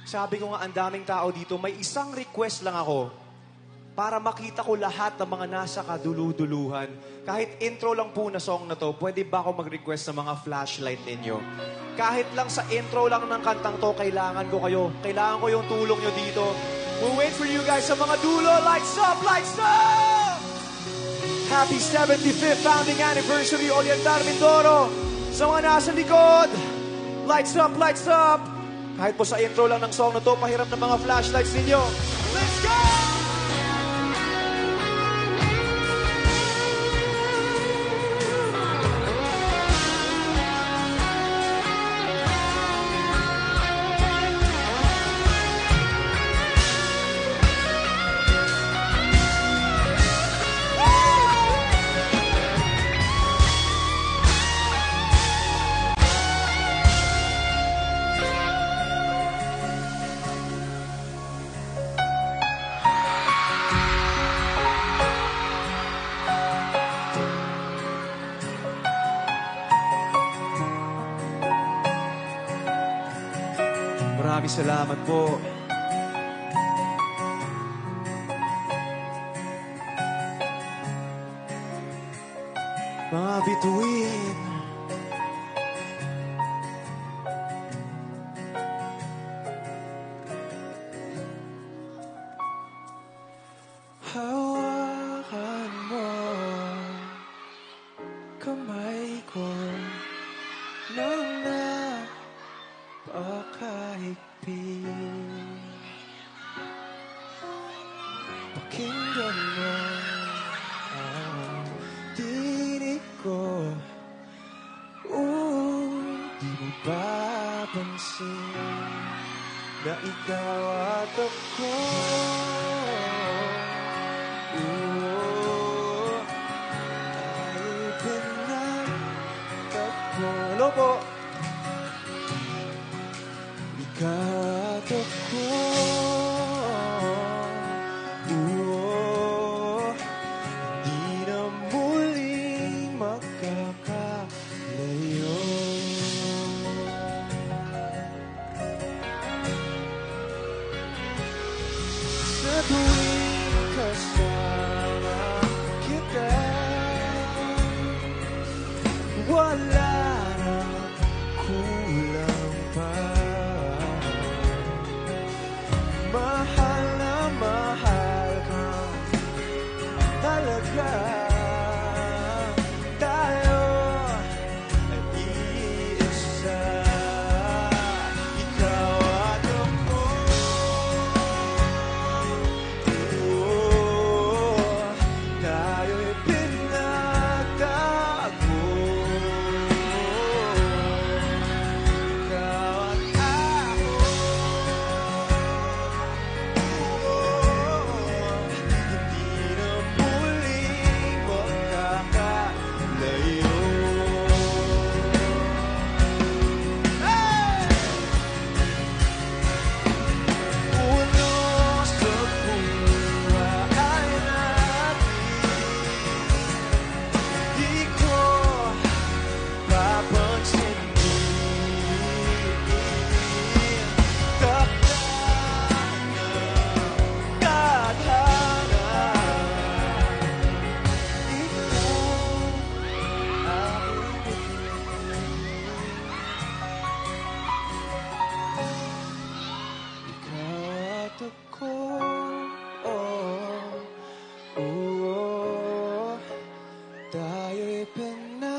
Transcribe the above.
Sabi ko nga, ang daming tao dito, may isang request lang ako para makita ko lahat ng mga nasa kaduluduluhan. Kahit intro lang po na song na to, pwede ba ako mag-request sa mga flashlight ninyo? Kahit lang sa intro lang ng kantang to, kailangan ko kayo. Kailangan ko yung tulong nyo dito. We'll wait for you guys sa mga dulo. Lights up! Lights up! Happy 75th founding anniversary, Oriental Mindoro. Sa mga nasa likod, lights up! Lights up! Kahit po sa intro lang ng song na to, pahiram ng mga flashlights ninyo. Let's go! Maraming salamat po. Mga bituin. Hawakan mo kamay ko nang napakahigpit. Pakinggan mo ang tinig ko. Di mo papansin na ikaw at ako. Ay pinagtagpo. Hello po. Ikaw at ako. Di na muling magkakalayo. Sa tuwing kasama kita, wala nang kulang pa. Mahal na mahal ka talaga. Tayo ay iisa. Ikaw at ako. Tayo'y pinagtagpo. Ikaw at ako. Hindi na muling magkakalayo. Uno sa buhay natin, di ko papansinin. Takdang ng tadhana, ikaw aking ikaw at ako. Tayo'y pinag